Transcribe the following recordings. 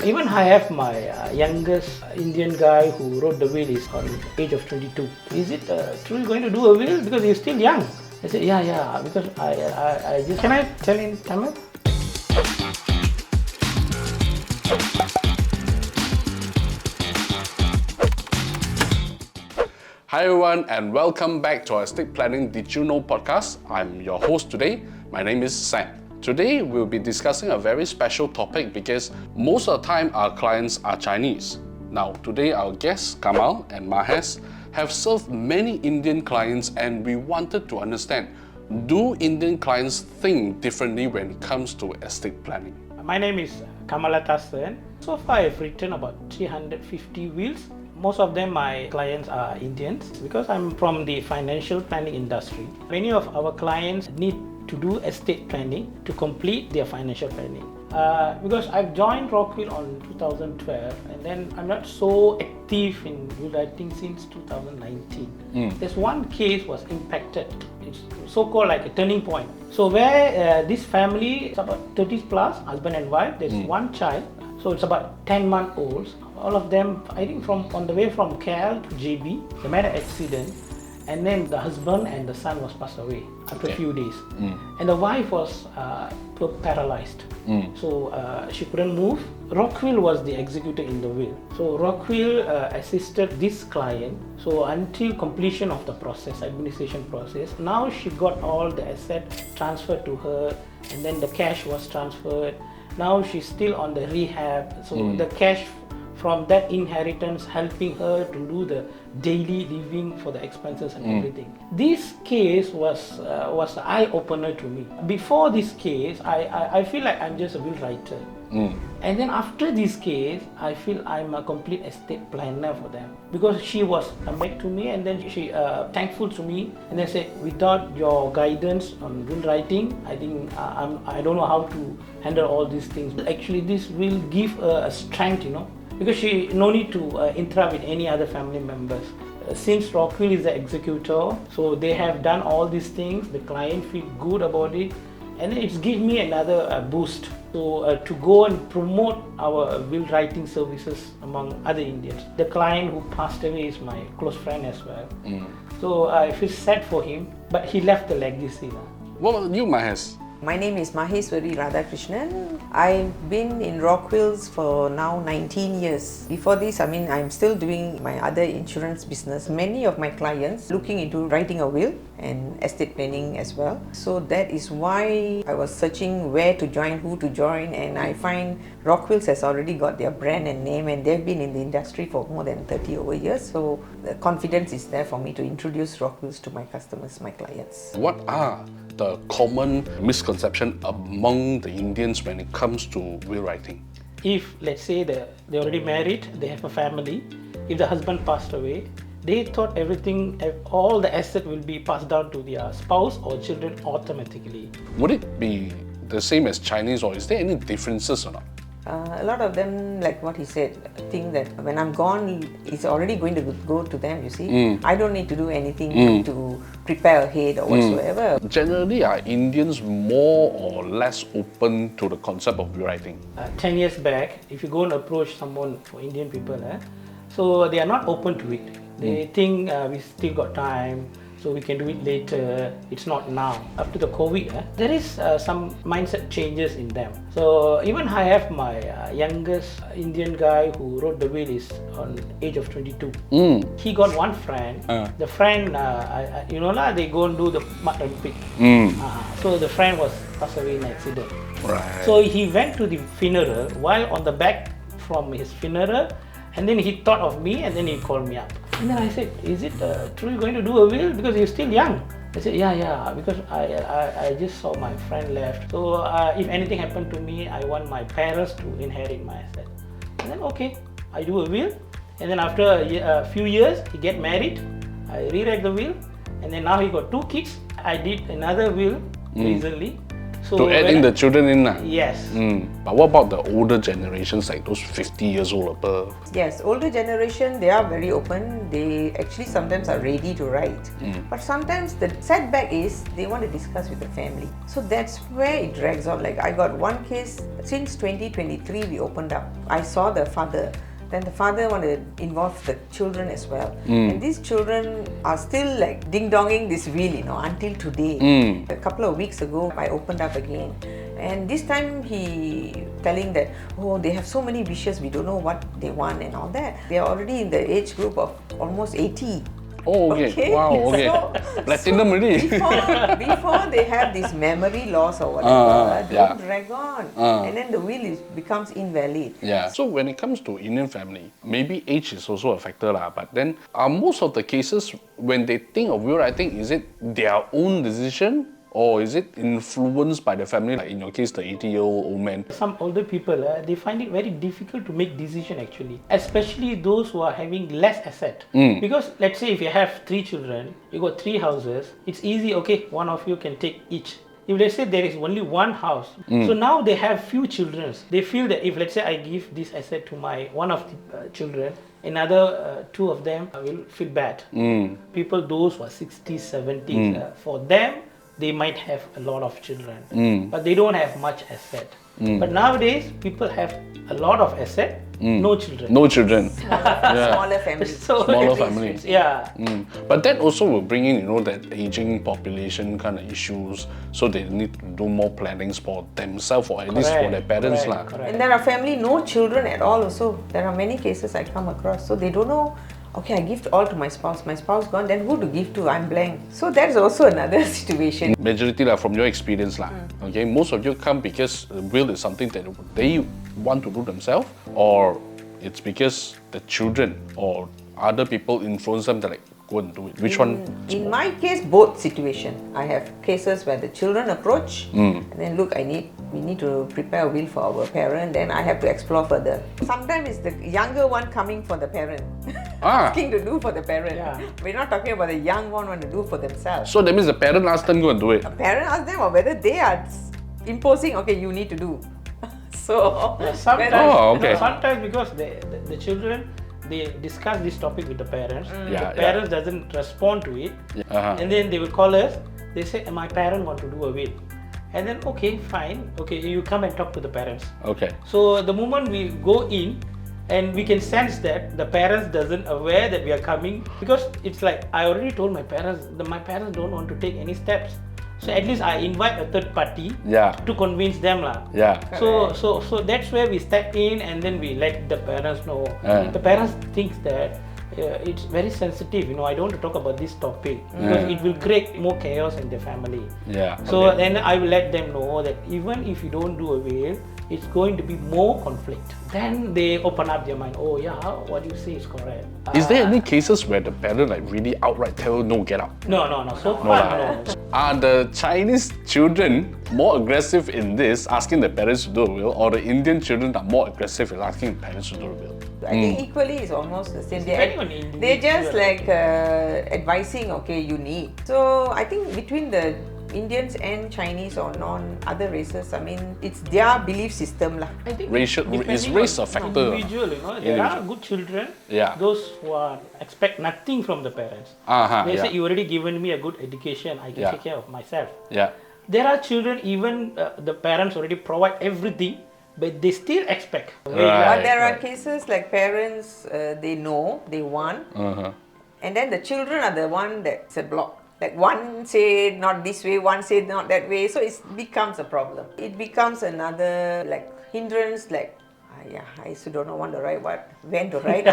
Even I have my youngest Indian guy who wrote the will is on age of 22. Is it truly going to do a will because he's still young? I said, yeah, because I just... Can I tell in Tamil? Hi everyone and welcome back to our estate planning Did You Know podcast. I'm your host today. My name is Sam. Today we'll be discussing a very special topic because most of the time our clients are Chinese. Now today our guests Kamal and Mahes have served many Indian clients and we wanted to understand, do Indian clients think differently when it comes to estate planning? My name is Kamal. So far I've written about 350 wills. Most of them my clients are Indians because I'm from the financial planning industry. Many of our clients need to do estate planning to complete their financial planning. Because I've joined Rockwills on 2012 and then I'm not so active in will writing since 2019. There's one case was impacted. It's so-called like a turning point. So where this family, it's about 30 plus, husband and wife, there's one child. So it's about 10-month-olds. All of them, I think on the way from KL to JB, they met an accident and then the husband and the son was passed away after a few days. And the wife was paralyzed. So she couldn't move. Rockwills was the executor in the will. So Rockwills assisted this client. So until completion of the process, administration process, now she got all the assets transferred to her and then the cash was transferred. Now she's still on the rehab. So the cash from that inheritance helping her to do the daily living for the expenses and everything. This case was an eye-opener to me. Before this case, I feel like I'm just a will writer. And then after this case, I feel I'm a complete estate planner for them. Because she was come back to me and then she thankful to me and then said, without your guidance on will writing, I think I don't know how to handle all these things. Actually, this will give her a strength, because she no need to interact with any other family members. Since Rockwills is the executor, so they have done all these things, the client feel good about it, and then it's give me another boost to go and promote our will writing services among other Indians. The client who passed away is my close friend as well. So I feel sad for him, but he left the legacy. What about you, Mahes? My name is Mahes Radhakrishnan. I've been in Rockwills for now 19 years. Before this, I'm still doing my other insurance business. Many of my clients looking into writing a will and estate planning as well. So that is why I was searching where to join, who to join, and I find Rockwills has already got their brand and name and they've been in the industry for more than 30 over years. So the confidence is there for me to introduce Rockwills to my customers, my clients. What are the common misconception among the Indians when it comes to will writing? If let's say they're already married, they have a family, if the husband passed away, they thought everything, all the asset will be passed down to their spouse or children automatically. Would it be the same as Chinese or is there any differences or not? A lot of them, like what he said, think that when I'm gone, it's already going to go to them, you see. I don't need to do anything to prepare ahead or whatsoever. Generally, are Indians more or less open to the concept of will writing? 10 years back, if you go and approach someone for Indian people, so they are not open to it. They think we still got time, so we can do it later. It's not now. After the COVID, there is some mindset changes in them. So even I have my youngest Indian guy who wrote the will is on age of 22. He got one friend. The friend, they go and do the mutton pig. So the friend was passed away in an accident. Right. So he went to the funeral while on the back from his funeral, and then he thought of me and then he called me up. And then I said, is it truly going to do a will because you're still young? I said, yeah, because I just saw my friend left. So if anything happened to me, I want my parents to inherit my asset. And then okay, I do a will. And then after a few years, he get married. I rewrite the will. And then now he got 2 kids. I did another will recently. So To add in the children in lah. Yes. But what about the older generations, like those 50 years old above? Yes, older generation, they are very open. They actually sometimes are ready to write. But sometimes the setback is they want to discuss with the family. So that's where it drags on. Like I got one case, since 2023 we opened up. I saw the father. Then the father wanted to involve the children as well. And these children are still like ding-donging this wheel, until today. A couple of weeks ago, I opened up again. And this time he telling that, they have so many wishes, we don't know what they want and all that. They are already in the age group of almost 80. Oh, okay. Wow, okay. Platinum already. Before they have this memory loss or whatever, don't drag on. And then the will becomes invalid. Yeah. So when it comes to Indian family, maybe age is also a factor lah. But then most of the cases, when they think of will writing, is it their own decision? Or is it influenced by the family, like in your case, the 80-year-old old man? Some older people, they find it very difficult to make decision actually, especially those who are having less asset. Because let's say if you have 3 children, you got 3 houses, it's easy, okay, one of you can take each. If let's say there is only one house, so now they have few children, they feel that if let's say I give this asset to one of the children, another 2 of them will feel bad. People, those who are 60s, 70s, for them, they might have a lot of children, but they don't have much asset. But nowadays, people have a lot of asset, no children. No children. Smaller family. So Smaller family. Yeah. But that also will bring in, that aging population kind of issues. So they need to do more plannings for themselves or at least for their parents lah. And there are family, no children at all also. There are many cases I come across. So they don't know, okay, I give all to my spouse gone, then who to give to? I'm blank. So that's also another situation. Majority lah, from your experience lah, okay, most of you come because will is something that they want to do themselves, or it's because the children or other people influence them to like go and do it. Which one? In my case, both situation. I have cases where the children approach and then look, we need to prepare a will for our parent, then I have to explore further. Sometimes it's the younger one coming for the parent, asking to do for the parent. Yeah. We're not talking about the young one want to do for themselves. So that means the parent asked them go and do it. A parent asks them or whether they are imposing, okay, you need to do. So, sometimes because the children, they discuss this topic with the parents. The parents doesn't respond to it, and then they will call us. They say, my parent want to do a will. And then, okay, fine. Okay, you come and talk to the parents. Okay. So the moment we go in, and we can sense that the parents doesn't aware that we are coming, because it's like I already told my parents that my parents don't want to take any steps. So at least I invite a third party to convince them lah. Yeah. So that's where we step in, and then we let the parents know. The parents think that it's very sensitive. I don't want to talk about this topic because it will create more chaos in the family. Yeah. So then I will let them know that even if you don't do a will, it's going to be more conflict. Then they open up their mind. Oh yeah, what you say is correct. Is there any cases where the parent like really outright tell no, get out? No. So far, no. Are the Chinese children more aggressive in this, asking the parents to do a will, or the Indian children are more aggressive in asking the parents to do a will? I think equally is almost the same. Depending They're just like advising, okay, you need. So I think between the Indians and Chinese or other races, I mean, it's their belief system lah. I think Is race a factor? Individual, there are good children. Yeah. Those who expect nothing from the parents. They say, you already given me a good education, I can take care of myself. Yeah. There are children, even the parents already provide everything, but they still expect. But there are cases like parents, they know, they want, and then the children are the one that's a block. Like one say not this way, one say not that way, so it becomes a problem. It becomes another like hindrance, like I still don't know when to write when to write.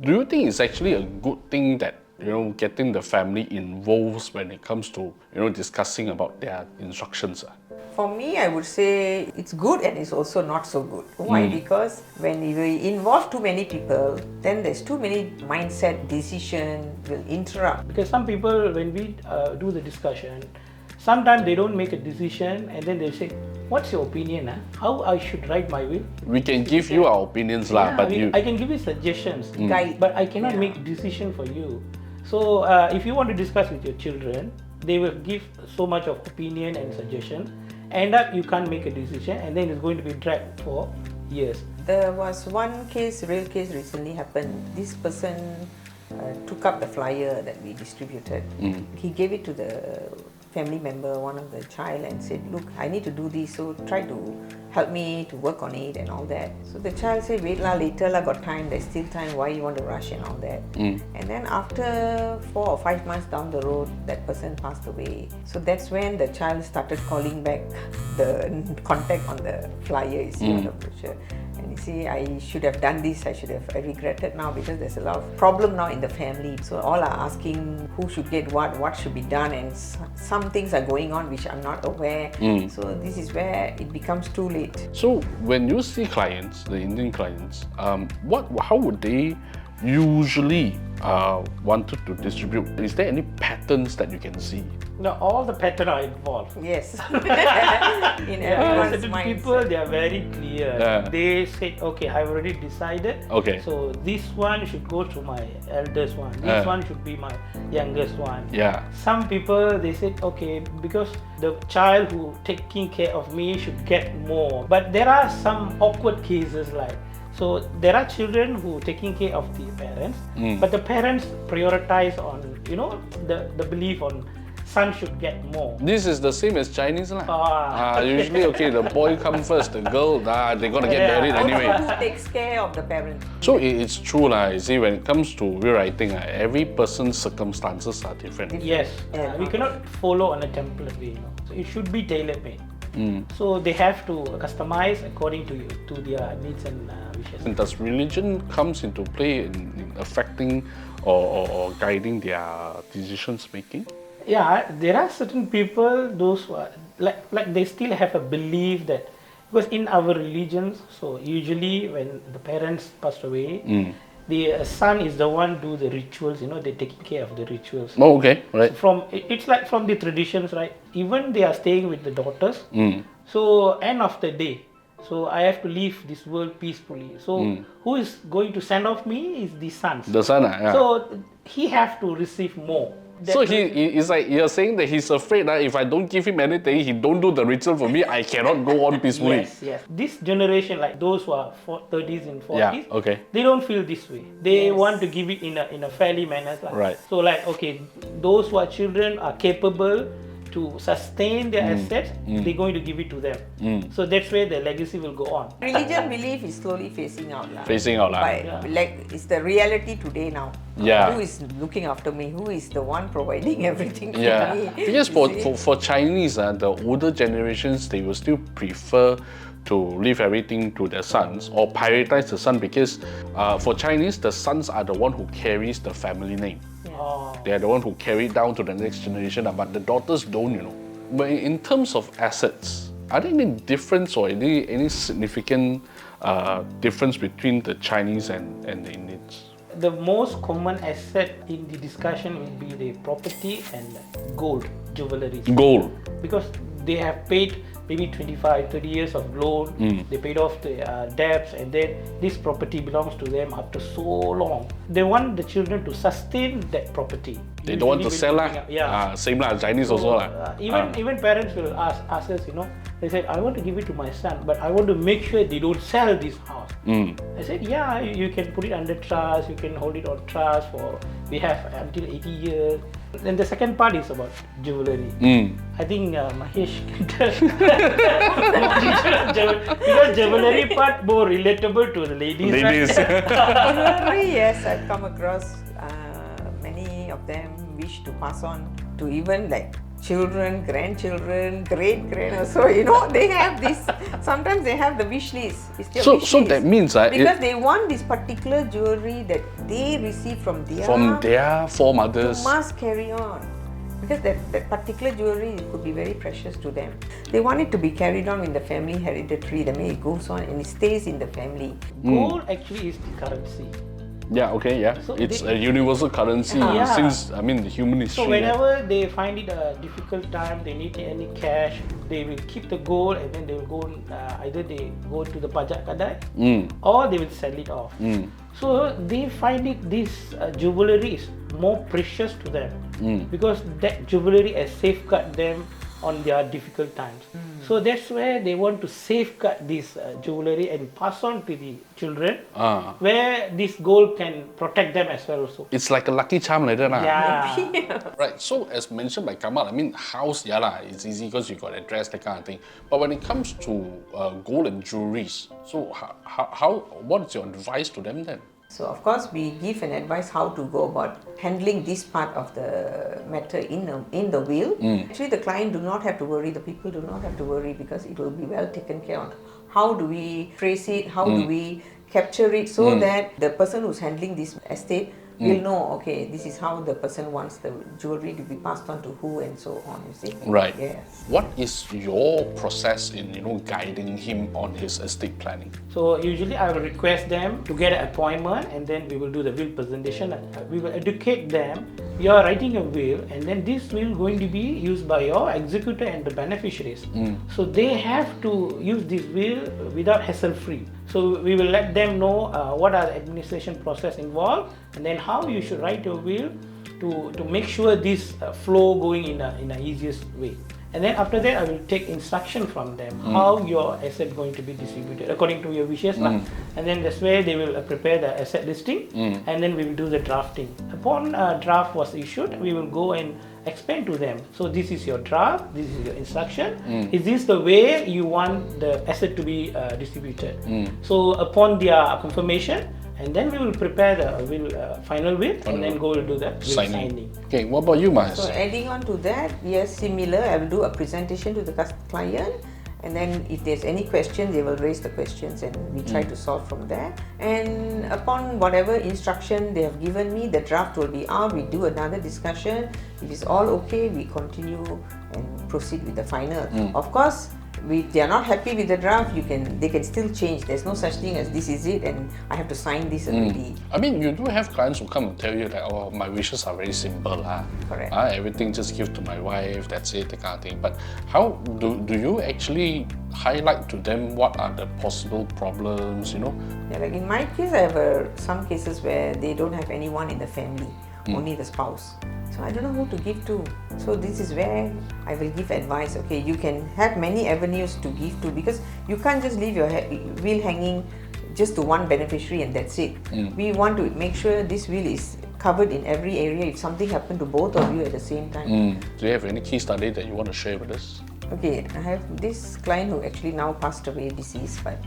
Do you think it's actually a good thing that getting the family involved when it comes to discussing about their instructions? For me, I would say it's good and it's also not so good. Why? Because when you involve too many people, then there's too many mindset decision will interrupt. Because some people, when we do the discussion, sometimes they don't make a decision and then they say, what's your opinion? How I should write my will? We can give you our opinions lah, but I can give you suggestions, guide, but I cannot make decision for you. So if you want to discuss with your children, they will give so much of opinion and suggestions. End up you can't make a decision, and then it's going to be dragged for years. There was one case, real case recently happened. This person took up the flyer that we distributed. He gave it to the family member, one of the child, and said, look, I need to do this, so try to help me to work on it and all that. So the child said, wait lah, later lah, got time, there's still time, why you want to rush and all that. And then after 4 or 5 months down the road, that person passed away. So that's when the child started calling back the contact on the flyer, you see, on the brochure. And you see, I should have done this, I regret it now, because there's a lot of problem now in the family. So all are asking who should get what should be done, and some things are going on which I'm not aware. So this is where it becomes too late. So when you see clients, the Indian clients, how would they usually wanted to distribute? Is there any patterns that you can see? Now all the patterns are involved. Yes. In everyone's certain mindset. people, they are very clear. Yeah. They said, okay, I've already decided. Okay. So this one should go to my eldest one. This one should be my youngest one. Yeah. Some people, they said, okay, because the child who taking care of me should get more. But there are some awkward cases like, so there are children who taking care of the parents, but the parents prioritize on, the belief on son should get more. This is the same as Chinese lah. Usually, okay, the boy come first, the girl, they gotta get married anyway. Who takes care of the parents? So it's true lah. You see, when it comes to rewriting, every person's circumstances are different. Yes, we cannot follow on a template way. So it should be tailor-made. So they have to customize according to their needs and wishes. And does religion comes into play in affecting or guiding their decisions making? Yeah, there are certain people, those who are, like they still have a belief that, because in our religions, so usually when the parents passed away, the son is the one do the rituals, they're taking care of the rituals. Oh, okay, right. It's like from the traditions, right? Even they are staying with the daughters. So end of the day, so I have to leave this world peacefully. So who is going to send off me is the son. The son, yeah. So he have to receive more. So he is like, you're saying that he's afraid that if I don't give him anything, he don't do the ritual for me, I cannot go on peacefully. Yes. This generation, like those who are 30s and 40s, they don't feel this way. They want to give it in a fairly manner. Right. So like, okay, those who are children are capable to sustain their assets, they're going to give it to them. So that's where the legacy will go on. Religion belief is slowly phasing out. Phasing out. Like, it's the reality today now. Yeah. Who is looking after me? Who is the one providing everything for me? Because for Chinese, the older generations, they will still prefer to leave everything to their sons or prioritize the son, because for Chinese, the sons are the one who carries the family name. They are the one who carry it down to the next generation, but the daughters don't, But in terms of assets, are there any difference or any significant difference between the Chinese and the Indians? The most common asset in the discussion will be the property and gold, jewelry. Gold. Because they have paid maybe 25, 30 years of loan, they paid off the debts, and then this property belongs to them after so long. They want the children to sustain that property. They don't want to sell lah. Same lah, Chinese so, also lah. Even parents will ask us, they said, I want to give it to my son, but I want to make sure they don't sell this house. I said, yeah, you can put it under trust, you can hold it on trust we have until 80 years. Then the second part is about jewelry. I think Mahesh can tell. Because jewelry part more relatable to the ladies. Jewelry, yes, I've come across many of them wish to pass on to even like children, grandchildren, great-grand also, they have this, sometimes they have the wish list. So that means because they want this particular jewelry that they receive from their foremothers. Must carry on. Because that particular jewelry could be very precious to them. They want it to be carried on in the family hereditary, the way it goes on and it stays in the family. Gold actually is the currency. Yeah, okay, yeah. So it's a universal currency since, the human history. So whenever they find it a difficult time, they need any cash, they will keep the gold and then they will go, either they go to the pajak kadai or they will sell it off. So they find this jewelry is more precious to them because that jewelry has safeguarded them on their difficult times. So that's where they want to safeguard this jewelry and pass on to the children, where this gold can protect them as well. Also, It's like a lucky charm like that. yeah. Right, so as mentioned by Kamal, I mean, house, it's easy because you got address, that kind of thing. But when it comes to gold and jewelries, so what's your advice to them then? So of course we give an advice how to go about handling this part of the matter in the will. Actually the client do not have to worry, the people do not have to worry because it will be well taken care of. How do we trace it? How do we capture it so that the person who's handling this estate will know, okay, this is how the person wants the jewelry to be passed on to who and so on, you see. Right. Yes. What is your process in, guiding him on his estate planning? So usually I will request them to get an appointment and then we will do the will presentation. We will educate them. You are writing a will and then this will going to be used by your executor and the beneficiaries. So they have to use this will without hassle free. So we will let them know what are the administration process involved and then how you should write your will to make sure this flow going in a easiest way. And then after that, I will take instruction from them how your asset going to be distributed according to your wishes. And then that's where they will prepare the asset listing and then we will do the drafting. Upon draft was issued, we will go and explain to them. So this is your draft, this is your instruction. Is this the way you want the asset to be distributed? So upon their confirmation, and then we will prepare the final will and then go to do the will signing. Okay, what about you, Mahes? So adding on to that, yes, similar, I will do a presentation to the client and then if there's any question, they will raise the questions and we try to solve from there. And upon whatever instruction they have given me, the draft will be out, we do another discussion. If it's all okay, we continue and proceed with the final. Of course, if they are not happy with the draft, they can still change. There's no such thing as this is it and I have to sign this already. I mean, you do have clients who come and tell you that, oh, my wishes are very simple. Correct. Everything just give to my wife, that's it, that kind of thing. But how do you actually highlight to them what are the possible problems, Yeah, like in my case, I have some cases where they don't have anyone in the family, only the spouse. So I don't know who to give to. So this is where I will give advice. Okay, you can have many avenues to give to because you can't just leave your will hanging just to one beneficiary and that's it. We want to make sure this will is covered in every area if something happened to both of you at the same time. Do you have any key study that you want to share with us? Okay, I have this client who actually now passed away, deceased, but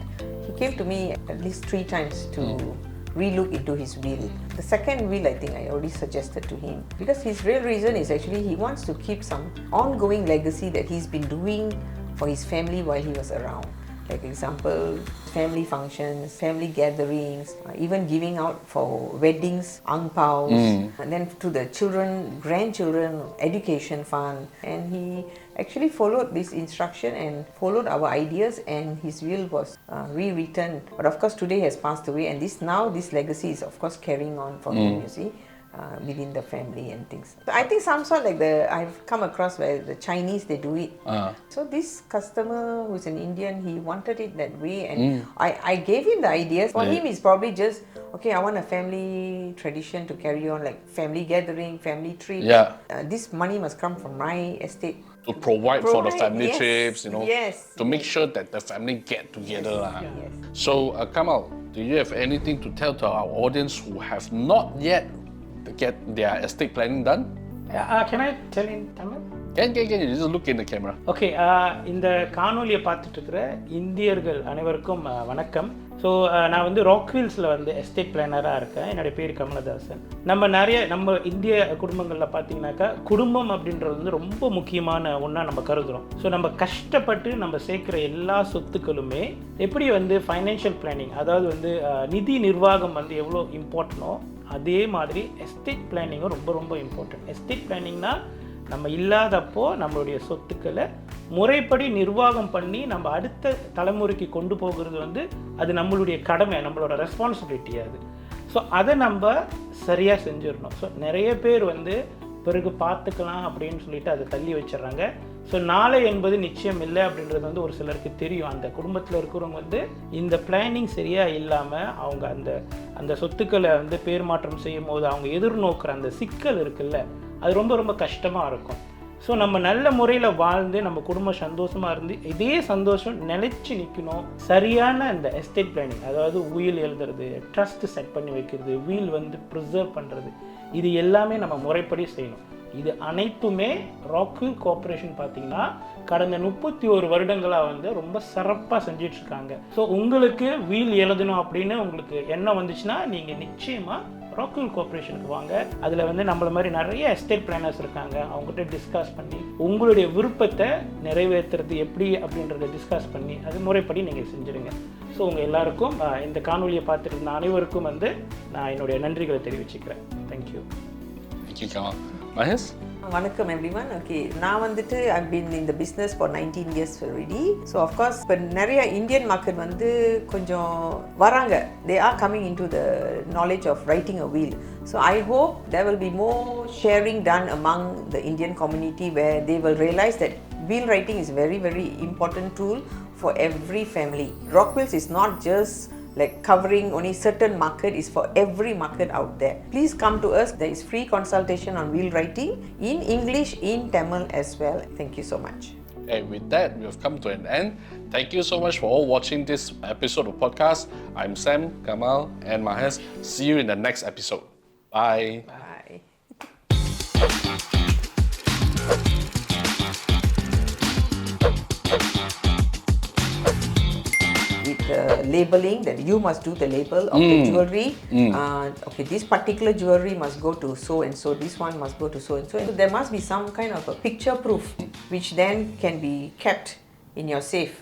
he came to me at least 3 times to relook into his will. The second will, I think I already suggested to him because his real reason is actually he wants to keep some ongoing legacy that he's been doing for his family while he was around. Like example, family functions, family gatherings, even giving out for weddings, angpaos, and then to the children, grandchildren, education fund. And he actually followed this instruction and followed our ideas and his will was rewritten. But of course today he has passed away and this legacy is of course carrying on for him, you see. Within the family and things. So I think some sort like I've come across where the Chinese they do it. So this customer who's an Indian, he wanted it that way and I gave him the ideas. For him it's probably just, okay, I want a family tradition to carry on, like family gathering, family trips. This money must come from my estate. To provide for the family trips, to make yes. sure that the family get together. Yes. So Kamal, do you have anything to tell to our audience who have not yet get their estate planning done? Can I tell in Tamil? Can you just look in the camera? Okay, இந்த காணொலியை பார்த்துட்டு இருக்கிற இந்தியர்கள் அனைவருக்கும் வணக்கம். So நான் வந்து ராக்வில்ஸில் வந்து எஸ்டேட் பிளானராக இருக்கேன். என்னுடைய பேர் கமலதாசன். நம்ம இந்திய குடும்பங்களில் பார்த்தீங்கன்னாக்கா குடும்பம் அப்படின்றது வந்து ரொம்ப முக்கியமான ஒன்றா நம்ம கருதுகிறோம். ஸோ நம்ம கஷ்டப்பட்டு நம்ம சேர்க்குற எல்லா சொத்துக்களுமே எப்படி வந்து ஃபைனான்ஷியல் பிளானிங், அதாவது வந்து நிதி நிர்வாகம் வந்து எவ்வளோ இம்பார்ட்டனோ அதே மாதிரி எஸ்டேட் பிளானிங்கும் ரொம்ப ரொம்ப இம்பார்ட்டன்ட். எஸ்டேட் பிளானிங்னா நம்ம இல்லாதப்போ நம்மளுடைய சொத்துக்களை முறைப்படி நிர்வாகம் பண்ணி நம்ம அடுத்த தலைமுறைக்கு கொண்டு போகிறது வந்து அது நம்மளுடைய கடமை, நம்மளோட ரெஸ்பான்சிபிலிட்டி அது. ஸோ அதை நம்ம சரியாக செஞ்சிடணும். ஸோ நிறைய பேர் வந்து பிறகு பார்த்துக்கலாம் அப்படின்னு சொல்லிட்டு அதை தள்ளி வச்சிடுறாங்க. ஸோ நாளை என்பது நிச்சயம் இல்லை அப்படின்றது வந்து ஒரு சிலருக்கு தெரியும். அந்த குடும்பத்தில் இருக்கிறவங்க வந்து இந்த பிளானிங் சரியாக இல்லாமல் அவங்க அந்த சொத்துக்களை வந்து பேர் மாற்றம் செய்யும் போது அவங்க எதிர்நோக்கிற அந்த சிக்கல் இருக்குல்ல, அது ரொம்ப ரொம்ப கஷ்டமாக இருக்கும். ஸோ நம்ம நல்ல முறையில் வாழ்ந்து நம்ம குடும்பம் சந்தோஷமாக இருந்து இதே சந்தோஷம் நிலைச்சி நிற்கணும். சரியான இந்த எஸ்டேட் பிளானிங், அதாவது வீல் எழுதுறது, ட்ரஸ்ட் செட் பண்ணி வைக்கிறது, வீல் வந்து ப்ரிசர்வ் பண்ணுறது, இது எல்லாமே நம்ம முறைப்படி செய்யணும். இது அனைத்துமே ராக்வில் கார்ப்பரேஷன் பார்த்தீங்கன்னா கடந்த 31 வருடங்களாக வந்து ரொம்ப சிறப்பாக செஞ்சிட்ருக்காங்க. ஸோ உங்களுக்கு வீல் எழுதணும் அப்படின்னு உங்களுக்கு எண்ணம் வந்துச்சுன்னா நீங்கள் நிச்சயமாக ராக்வில் கார்ப்பரேஷனுக்கு வாங்க. அதில் வந்து நம்மள மாதிரி நிறைய எஸ்டேட் பிளானர்ஸ் இருக்காங்க. அவங்ககிட்ட டிஸ்கஸ் பண்ணி உங்களுடைய விருப்பத்தை நிறைவேற்றுறது எப்படி அப்படின்றத டிஸ்கஸ் பண்ணி அது முறைப்படி நீங்கள் செஞ்சுருங்க. ஸோ உங்கள் எல்லாருக்கும் இந்த காணொலியை பார்த்துருந்த அனைவருக்கும் வந்து நான் என்னுடைய நன்றிகளை தெரிவிச்சுக்கிறேன். Thank you. Thank you, Kamal. Mahes? வணக்கம் everyone. Okay, நான் வந்துட்டு I've been in the business for 19 years already. So of course இப்போ நிறைய இந்தியன் மார்க்கெட் வந்து கொஞ்சம் வராங்க. They are coming into the knowledge of writing a will. So I hope there will be more sharing done among the Indian community where they will realize that will writing is very very important tool for every family. Rockwills is not just like covering only certain market, is for every market out there. Please come to us. There is free consultation on will writing in English, in Tamil as well. Thank you so much. And with that, we have come to an end. Thank you so much for all watching this episode of podcast. I'm Sam, Kamal, and Mahes. See you in the next episode. Bye. Bye. Labeling, that you must do the label of the jewelry. Okay, this particular jewelry must go to so and so, this one must go to so and so. So there must be some kind of a picture proof which then can be kept in your safe.